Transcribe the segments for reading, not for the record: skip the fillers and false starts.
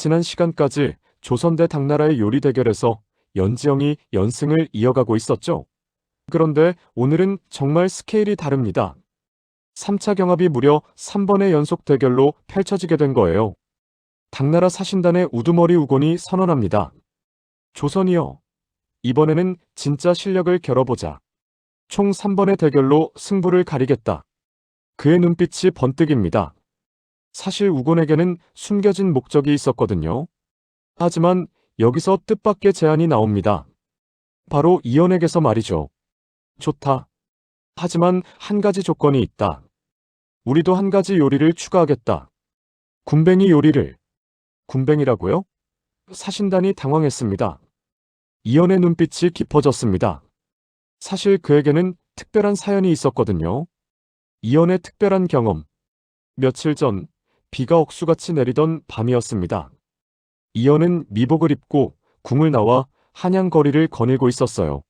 지난 시간까지 조선 대 당나라의 요리 대결에서 연지영이 연승을 이어가고 있었죠. 그런데 오늘은 정말 스케일이 다릅니다. 3차 경합이 무려 3번의 연속 대결로 펼쳐지게 된 거예요. 당나라 사신단의 우두머리 우곤이 선언합니다. 조선이여, 이번에는 진짜 실력을 겨뤄보자. 총 3번의 대결로 승부를 가리겠다. 그의 눈빛이 번뜩입니다. 사실 우곤에게는 숨겨진 목적이 있었거든요. 하지만 여기서 뜻밖의 제안이 나옵니다. 바로 이연에게서 말이죠. 좋다. 하지만 한 가지 조건이 있다. 우리도 한 가지 요리를 추가하겠다. 군뱅이 요리를. 군뱅이라고요? 사신단이 당황했습니다. 이연의 눈빛이 깊어졌습니다. 사실 그에게는 특별한 사연이 있었거든요. 이연의 특별한 경험. 며칠 전 비가 억수같이 내리던 밤이었습니다. 이연은 미복을 입고 궁을 나와 한양거리를 거닐고 있었어요.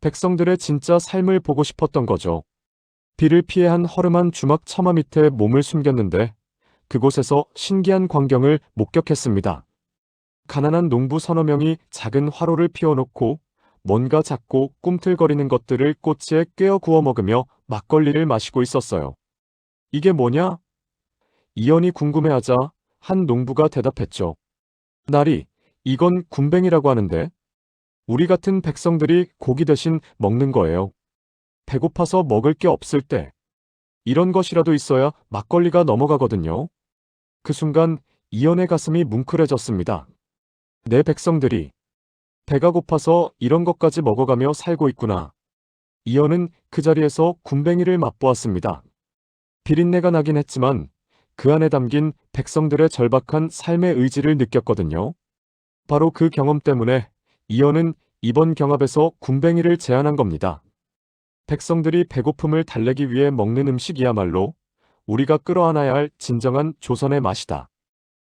백성들의 진짜 삶을 보고 싶었던 거죠. 비를 피해 한 허름한 주막 처마 밑에 몸을 숨겼는데 그곳에서 신기한 광경을 목격했습니다. 가난한 농부 서너 명이 작은 화로를 피워놓고 뭔가 작고 꿈틀거리는 것들을 꼬치에 꿰어 구워 먹으며 막걸리를 마시고 있었어요. 이게 뭐냐? 이연이 궁금해하자 한 농부가 대답했죠. 나리, 이건 군뱅이라고 하는데 우리 같은 백성들이 고기 대신 먹는 거예요. 배고파서 먹을 게 없을 때 이런 것이라도 있어야 막걸리가 넘어가거든요. 그 순간 이연의 가슴이 뭉클해졌습니다. 내 백성들이 배가 고파서 이런 것까지 먹어가며 살고 있구나. 이연은 그 자리에서 군뱅이를 맛보았습니다. 비린내가 나긴 했지만 그 안에 담긴 백성들의 절박한 삶의 의지를 느꼈거든요. 바로 그 경험 때문에 이연은 이번 경합에서 군뱅이를 제안한 겁니다. 백성들이 배고픔을 달래기 위해 먹는 음식이야말로 우리가 끌어안아야 할 진정한 조선의 맛이다.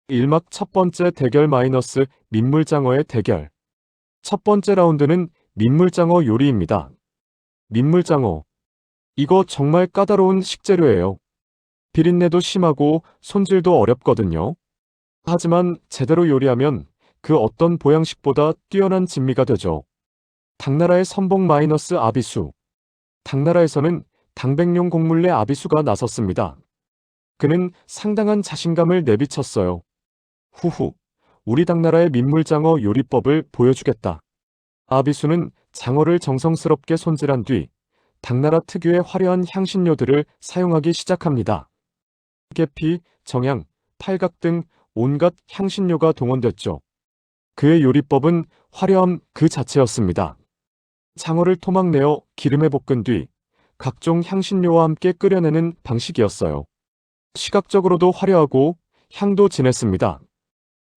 1막 첫 번째 대결 마이너스 민물장어의 대결. 첫 번째 라운드는 민물장어 요리입니다. 민물장어. 이거 정말 까다로운 식재료예요. 비린내도 심하고 손질도 어렵거든요. 하지만 제대로 요리하면 그 어떤 보양식보다 뛰어난 진미가 되죠. 당나라의 선봉 마이너스 아비수. 당나라에서는 당백룡 공물래 아비수가 나섰습니다. 그는 상당한 자신감을 내비쳤어요. 후후, 우리 당나라의 민물장어 요리법을 보여주겠다. 아비수는 장어를 정성스럽게 손질한 뒤 당나라 특유의 화려한 향신료들을 사용하기 시작합니다. 계피, 정향, 팔각 등 온갖 향신료가 동원됐죠. 그의 요리법은 화려함 그 자체였습니다. 장어를 토막내어 기름에 볶은 뒤 각종 향신료와 함께 끓여내는 방식이었어요. 시각적으로도 화려하고 향도 진했습니다.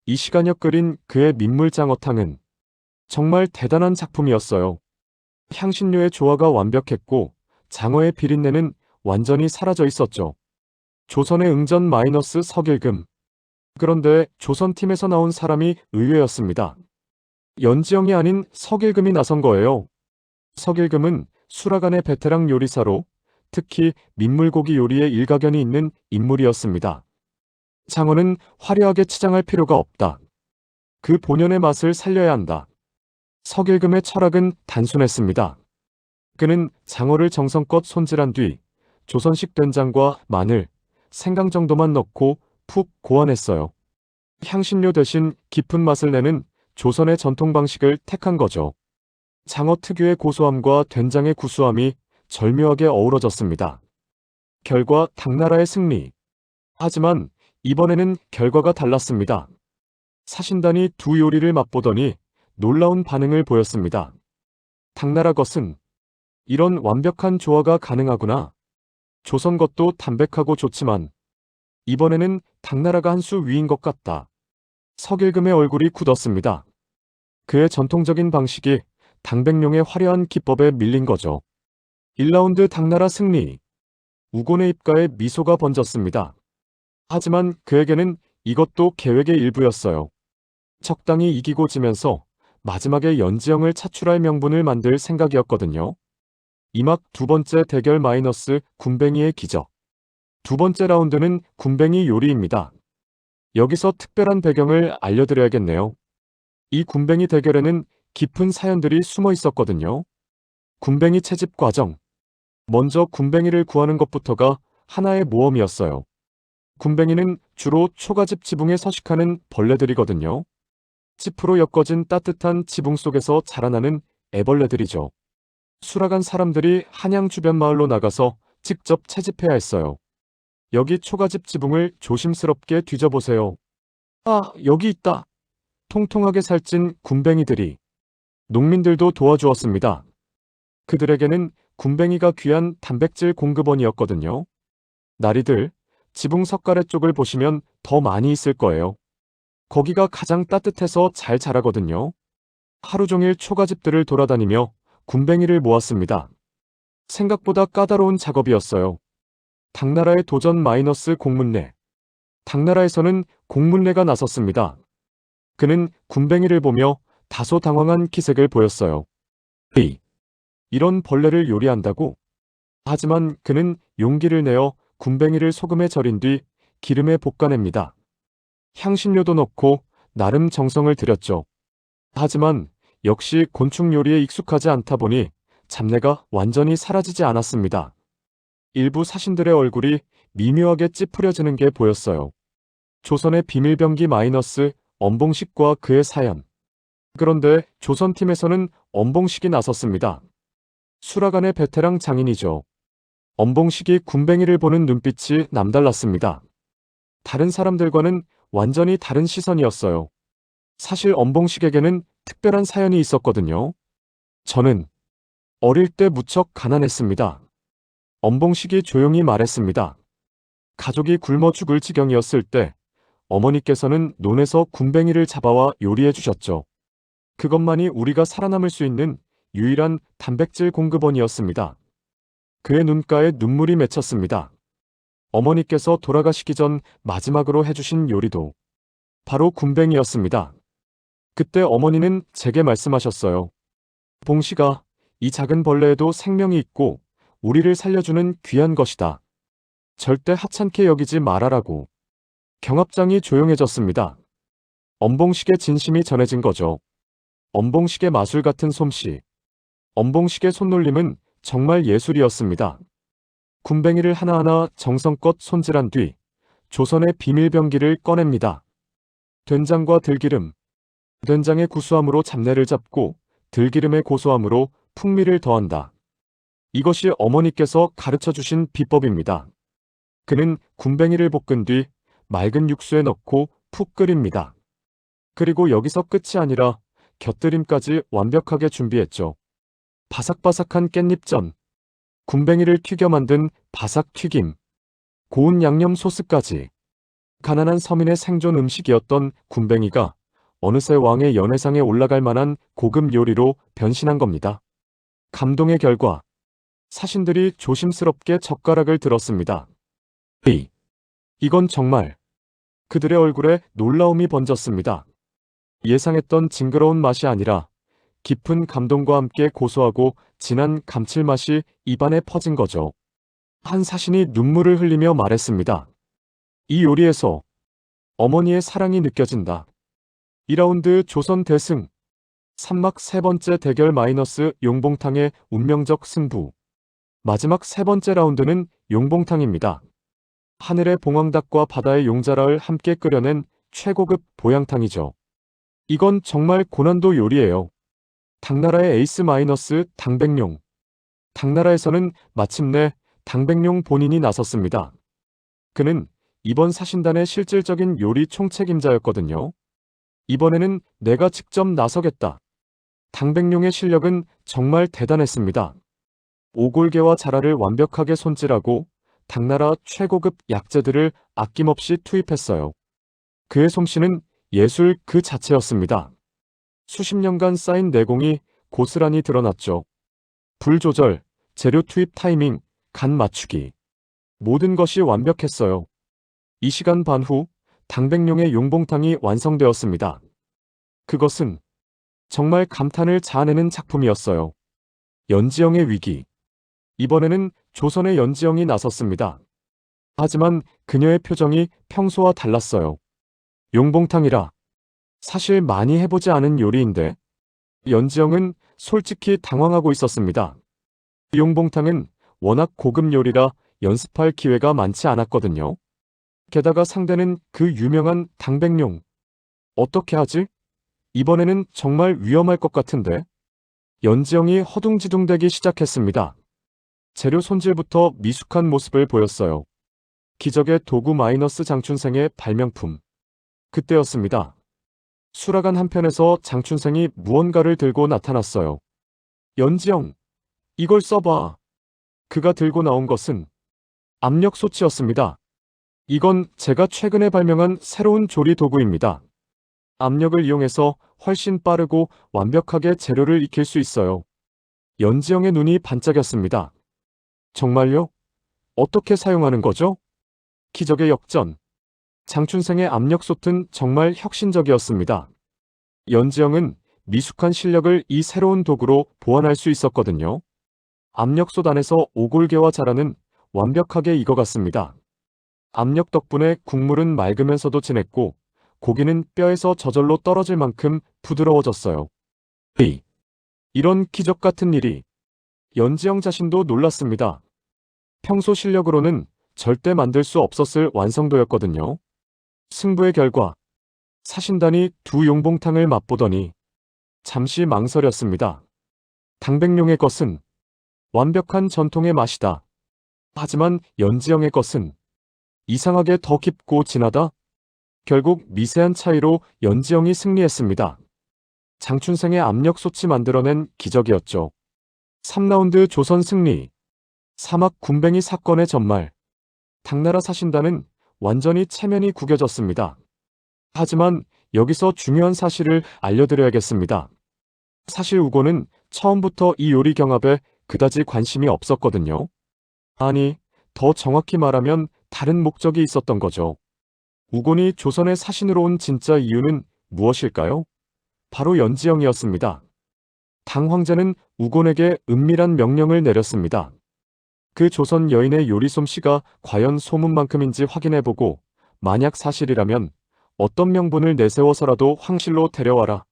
이 시간여 끓인 그의 민물장어탕은 정말 대단한 작품이었어요. 향신료의 조화가 완벽했고 장어의 비린내는 완전히 사라져 있었죠. 조선의 응전 마이너스 서길금. 그런데 조선팀에서 나온 사람이 의외였습니다. 연지영이 아닌 서길금이 나선 거예요. 서길금은 수라간의 베테랑 요리사로 특히 민물고기 요리에 일가견이 있는 인물이었습니다. 장어는 화려하게 치장할 필요가 없다. 그 본연의 맛을 살려야 한다. 서길금의 철학은 단순했습니다. 그는 장어를 정성껏 손질한 뒤 조선식 된장과 마늘, 생강 정도만 넣고 푹 고안했어요. 향신료 대신 깊은 맛을 내는 조선의 전통 방식을 택한 거죠. 장어 특유의 고소함과 된장의 구수함이 절묘하게 어우러졌습니다. 결과 당나라의 승리. 하지만 이번에는 결과가 달랐습니다. 사신단이 두 요리를 맛보더니 놀라운 반응을 보였습니다. 당나라 것은 이런 완벽한 조화가 가능하구나. 조선 것도 담백하고 좋지만 이번에는 당나라가 한 수 위인 것 같다. 서길금의 얼굴이 굳었습니다. 그의 전통적인 방식이 당백룡의 화려한 기법에 밀린 거죠. 1라운드 당나라 승리. 우곤의 입가에 미소가 번졌습니다. 하지만 그에게는 이것도 계획의 일부였어요. 적당히 이기고 지면서 마지막에 연지영을 차출할 명분을 만들 생각이었거든요. 2막 두 번째 대결 마이너스 군뱅이의 기적. 두 번째 라운드는 군뱅이 요리입니다. 여기서 특별한 배경을 알려드려야겠네요. 이 군뱅이 대결에는 깊은 사연들이 숨어 있었거든요. 군뱅이 채집 과정. 먼저 군뱅이를 구하는 것부터가 하나의 모험이었어요. 군뱅이는 주로 초가집 지붕에 서식하는 벌레들이거든요. 짚으로 엮어진 따뜻한 지붕 속에서 자라나는 애벌레들이죠. 수락한 사람들이 한양 주변 마을로 나가서 직접 채집해야 했어요. 여기 초가집 지붕을 조심스럽게 뒤져보세요. 아, 여기 있다. 통통하게 살찐 군뱅이들이. 농민들도 도와주었습니다. 그들에게는 군뱅이가 귀한 단백질 공급원이었거든요. 나리들, 지붕 석가래 쪽을 보시면 더 많이 있을 거예요. 거기가 가장 따뜻해서 잘 자라거든요. 하루 종일 초가집들을 돌아다니며 군뱅이를 모았습니다. 생각보다 까다로운 작업이었어요. 당나라의 도전 마이너스 공문래. 당나라에서는 공문래가 나섰습니다. 그는 군뱅이를 보며 다소 당황한 기색을 보였어요. 이런 벌레를 요리한다고? 하지만 그는 용기를 내어 군뱅이를 소금에 절인 뒤 기름에 볶아냅니다. 향신료도 넣고 나름 정성을 들였죠. 하지만 역시 곤충 요리에 익숙하지 않다 보니 잡내가 완전히 사라지지 않았습니다. 일부 사신들의 얼굴이 미묘하게 찌푸려지는 게 보였어요. 조선의 비밀병기 마이너스 엄봉식과 그의 사연. 그런데 조선팀에서는 엄봉식이 나섰습니다. 수라간의 베테랑 장인이죠. 엄봉식이 군뱅이를 보는 눈빛이 남달랐습니다. 다른 사람들과는 완전히 다른 시선이었어요. 사실 엄봉식에게는 특별한 사연이 있었거든요. 저는 어릴 때 무척 가난했습니다. 엄봉식이 조용히 말했습니다. 가족이 굶어 죽을 지경이었을 때 어머니께서는 논에서 군뱅이를 잡아와 요리해 주셨죠. 그것만이 우리가 살아남을 수 있는 유일한 단백질 공급원이었습니다. 그의 눈가에 눈물이 맺혔습니다. 어머니께서 돌아가시기 전 마지막으로 해주신 요리도 바로 군뱅이였습니다. 그때 어머니는 제게 말씀하셨어요. 봉식아, 이 작은 벌레에도 생명이 있고 우리를 살려주는 귀한 것이다. 절대 하찮게 여기지 말아라고. 경합장이 조용해졌습니다. 엄봉식의 진심이 전해진 거죠. 엄봉식의 마술 같은 솜씨. 엄봉식의 손놀림은 정말 예술이었습니다. 군뱅이를 하나하나 정성껏 손질한 뒤 조선의 비밀병기를 꺼냅니다. 된장과 들기름. 된장의 구수함으로 잡내를 잡고 들기름의 고소함으로 풍미를 더한다. 이것이 어머니께서 가르쳐 주신 비법입니다. 그는 군뱅이를 볶은 뒤 맑은 육수에 넣고 푹 끓입니다. 그리고 여기서 끝이 아니라 곁들임까지 완벽하게 준비했죠. 바삭바삭한 깻잎전, 군뱅이를 튀겨 만든 바삭 튀김, 고운 양념 소스까지. 가난한 서민의 생존 음식이었던 군뱅이가 어느새 왕의 연회상에 올라갈 만한 고급 요리로 변신한 겁니다. 감동의 결과, 사신들이 조심스럽게 젓가락을 들었습니다. 이건 정말. 그들의 얼굴에 놀라움이 번졌습니다. 예상했던 징그러운 맛이 아니라 깊은 감동과 함께 고소하고 진한 감칠맛이 입안에 퍼진 거죠. 한 사신이 눈물을 흘리며 말했습니다. 이 요리에서 어머니의 사랑이 느껴진다. 2라운드 조선 대승. 산막 세 번째 대결 마이너스 용봉탕의 운명적 승부. 마지막 세 번째 라운드는 용봉탕입니다. 하늘의 봉황닭과 바다의 용자라를 함께 끓여낸 최고급 보양탕이죠. 이건 정말 고난도 요리예요. 당나라의 에이스 마이너스 당백룡. 당나라에서는 마침내 당백룡 본인이 나섰습니다. 그는 이번 사신단의 실질적인 요리 총책임자였거든요. 이번에는 내가 직접 나서겠다. 당백룡의 실력은 정말 대단했습니다. 오골개와 자라를 완벽하게 손질하고 당나라 최고급 약재들을 아낌없이 투입했어요. 그의 솜씨는 예술 그 자체였습니다. 수십 년간 쌓인 내공이 고스란히 드러났죠. 불 조절, 재료 투입 타이밍, 간 맞추기. 모든 것이 완벽했어요. 2시간 반 후 당백룡의 용봉탕이 완성되었습니다. 그것은 정말 감탄을 자아내는 작품이었어요. 연지영의 위기. 이번에는 조선의 연지영이 나섰습니다. 하지만 그녀의 표정이 평소와 달랐어요. 용봉탕이라. 사실 많이 해보지 않은 요리인데. 연지영은 솔직히 당황하고 있었습니다. 용봉탕은 워낙 고급 요리라 연습할 기회가 많지 않았거든요. 게다가 상대는 그 유명한 당백룡. 어떻게 하지? 이번에는 정말 위험할 것 같은데. 연지영이 허둥지둥대기 시작했습니다. 재료 손질부터 미숙한 모습을 보였어요. 기적의 도구 마이너스 장춘생의 발명품. 그때였습니다. 수라간 한편에서 장춘생이 무언가를 들고 나타났어요. 연지영, 이걸 써봐. 그가 들고 나온 것은 압력솥이었습니다. 이건 제가 최근에 발명한 새로운 조리 도구입니다. 압력을 이용해서 훨씬 빠르고 완벽하게 재료를 익힐 수 있어요. 연지영의 눈이 반짝였습니다. 정말요? 어떻게 사용하는 거죠? 기적의 역전. 장춘생의 압력솥은 정말 혁신적이었습니다. 연지영은 미숙한 실력을 이 새로운 도구로 보완할 수 있었거든요. 압력솥 안에서 오골개와 자라는 완벽하게 익어갔습니다. 압력 덕분에 국물은 맑으면서도 진했고 고기는 뼈에서 저절로 떨어질 만큼 부드러워졌어요. 이런 기적 같은 일이. 연지영 자신도 놀랐습니다. 평소 실력으로는 절대 만들 수 없었을 완성도였거든요. 승부의 결과 사신단이 두 용봉탕을 맛보더니 잠시 망설였습니다. 당백룡의 것은 완벽한 전통의 맛이다. 하지만 연지영의 것은 이상하게 더 깊고 진하다. 결국 미세한 차이로 연지영이 승리했습니다. 장춘생의 압력솥이 만들어낸 기적이었죠. 3라운드 조선 승리. 사막 군뱅이 사건의 전말. 당나라 사신단은 완전히 체면이 구겨졌습니다. 하지만 여기서 중요한 사실을 알려드려야겠습니다. 사실 우고는 처음부터 이 요리 경합에 그다지 관심이 없었거든요. 아니, 더 정확히 말하면 다른 목적이 있었던 거죠. 우곤이 조선의 사신으로 온 진짜 이유는 무엇일까요? 바로 연지영이었습니다. 당 황제는 우곤에게 은밀한 명령을 내렸습니다. 그 조선 여인의 요리 솜씨가 과연 소문만큼인지 확인해보고 만약 사실이라면 어떤 명분을 내세워서라도 황실로 데려와라.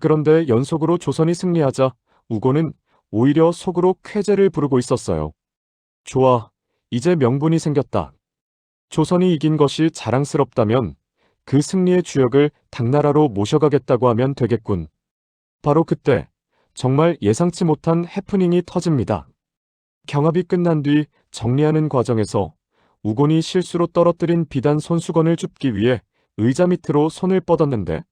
그런데 연속으로 조선이 승리하자 우곤은 오히려 속으로 쾌재를 부르고 있었어요. 좋아, 이제 명분이 생겼다. 조선이 이긴 것이 자랑스럽다면 그 승리의 주역을 당나라로 모셔가겠다고 하면 되겠군. 바로 그때 정말 예상치 못한 해프닝이 터집니다. 경합이 끝난 뒤 정리하는 과정에서 우곤이 실수로 떨어뜨린 비단 손수건을 줍기 위해 의자 밑으로 손을 뻗었는데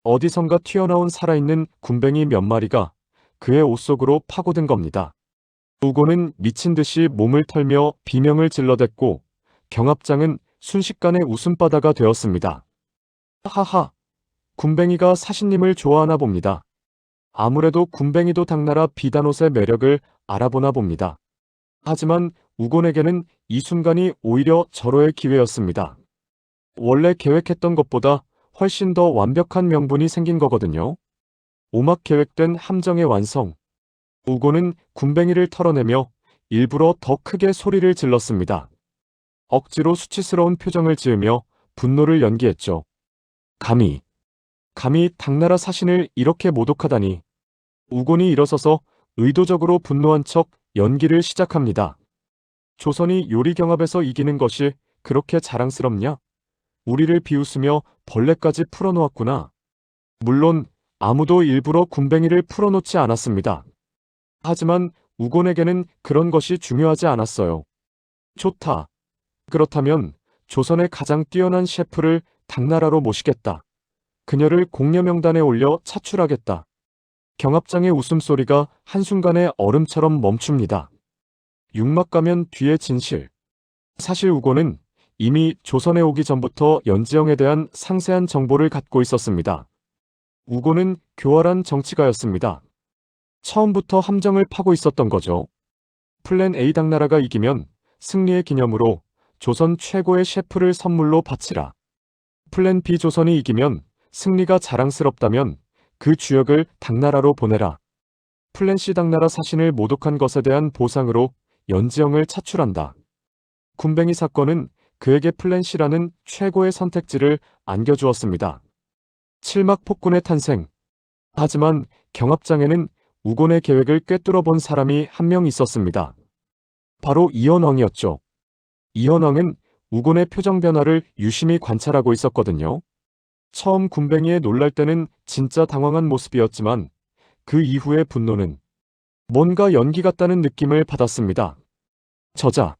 어디선가 튀어나온 살아있는 군뱅이 몇 마리가 그의 옷 속으로 파고든 겁니다. 우곤은 미친 듯이 몸을 털며 비명을 질러댔고 경합장은 순식간에 웃음바다가 되었습니다. 하하, 군뱅이가 사신님을 좋아하나 봅니다. 아무래도 군뱅이도 당나라 비단옷의 매력을 알아보나 봅니다. 하지만 우곤에게는 이 순간이 오히려 절호의 기회였습니다. 원래 계획했던 것보다 훨씬 더 완벽한 명분이 생긴 거거든요. 오막 계획된 함정의 완성. 우곤은 군뱅이를 털어내며 일부러 더 크게 소리를 질렀습니다. 억지로 수치스러운 표정을 지으며 분노를 연기했죠. 감히 당나라 사신을 이렇게 모독하다니. 우곤이 일어서서 의도적으로 분노한 척 연기를 시작합니다. 조선이 요리 경합에서 이기는 것이 그렇게 자랑스럽냐? 우리를 비웃으며 벌레까지 풀어놓았구나. 물론 아무도 일부러 군뱅이를 풀어놓지 않았습니다. 하지만 우곤에게는 그런 것이 중요하지 않았어요. 좋다. 그렇다면 조선의 가장 뛰어난 셰프를 당나라로 모시겠다. 그녀를 공려 명단에 올려 차출하겠다. 경합장의 웃음소리가 한순간에 얼음처럼 멈춥니다. 육막 가면 뒤의 진실. 사실 우곤은 이미 조선에 오기 전부터 연지영에 대한 상세한 정보를 갖고 있었습니다. 우곤은 교활한 정치가였습니다. 처음부터 함정을 파고 있었던 거죠. 플랜 A 당나라가 이기면 승리의 기념으로 조선 최고의 셰프를 선물로 바치라. 플랜 B 조선이 이기면 승리가 자랑스럽다면 그 주역을 당나라로 보내라. 플랜 C 당나라 사신을 모독한 것에 대한 보상으로 연지영을 차출한다. 군뱅이 사건은 그에게 플랜 C라는 최고의 선택지를 안겨주었습니다. 칠막 폭군의 탄생. 하지만 경합장에는 우곤의 계획을 꿰뚫어 본 사람이 한 명 있었습니다. 바로 이현왕이었죠. 이현왕은 우곤의 표정 변화를 유심히 관찰하고 있었거든요. 처음 군뱅이에 놀랄 때는 진짜 당황한 모습이었지만 그 이후의 분노는 뭔가 연기 같다는 느낌을 받았습니다. 저자,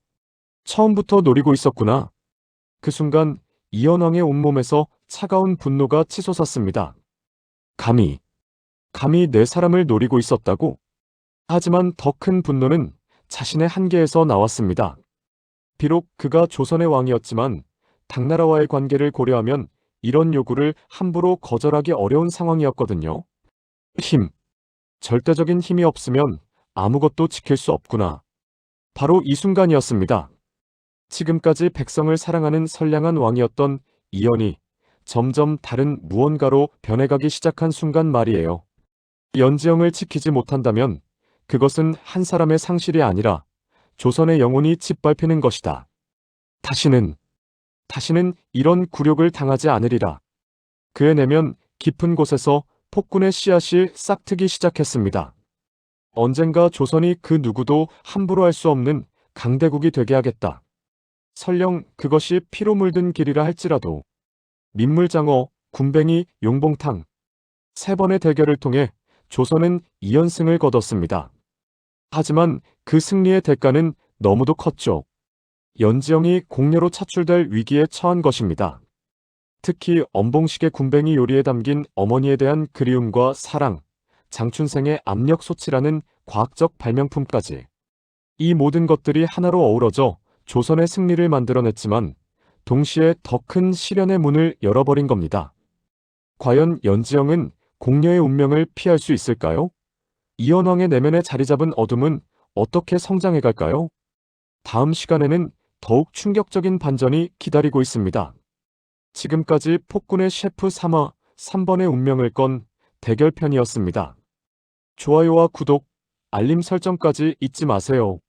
처음부터 노리고 있었구나. 그 순간 이현왕의 온몸에서 차가운 분노가 치솟았습니다. 감히 내 사람을 노리고 있었다고? 하지만 더 큰 분노는 자신의 한계에서 나왔습니다. 비록 그가 조선의 왕이었지만 당나라와의 관계를 고려하면 이런 요구를 함부로 거절하기 어려운 상황이었거든요. 힘. 절대적인 힘이 없으면 아무것도 지킬 수 없구나. 바로 이 순간이었습니다. 지금까지 백성을 사랑하는 선량한 왕이었던 이현이 점점 다른 무언가로 변해가기 시작한 순간 말이에요. 연지영을 지키지 못한다면 그것은 한 사람의 상실이 아니라 조선의 영혼이 짓밟히는 것이다. 다시는 이런 굴욕을 당하지 않으리라. 그의 내면 깊은 곳에서 폭군의 씨앗이 싹트기 시작했습니다. 언젠가 조선이 그 누구도 함부로 할 수 없는 강대국이 되게 하겠다. 설령 그것이 피로 물든 길이라 할지라도. 민물장어, 군뱅이, 용봉탕. 세 번의 대결을 통해 조선은 2연승을 거뒀습니다. 하지만 그 승리의 대가는 너무도 컸죠. 연지영이 공료로 차출될 위기에 처한 것입니다. 특히 엄봉식의 군뱅이 요리에 담긴 어머니에 대한 그리움과 사랑, 장춘생의 압력소치라는 과학적 발명품까지. 이 모든 것들이 하나로 어우러져 조선의 승리를 만들어냈지만 동시에 더 큰 시련의 문을 열어버린 겁니다. 과연 연지영은 공녀의 운명을 피할 수 있을까요? 이현왕의 내면에 자리 잡은 어둠은 어떻게 성장해갈까요? 다음 시간에는 더욱 충격적인 반전이 기다리고 있습니다. 지금까지 폭군의 셰프 3화 3번의 운명을 건 대결편이었습니다. 좋아요와 구독, 알림 설정까지 잊지 마세요.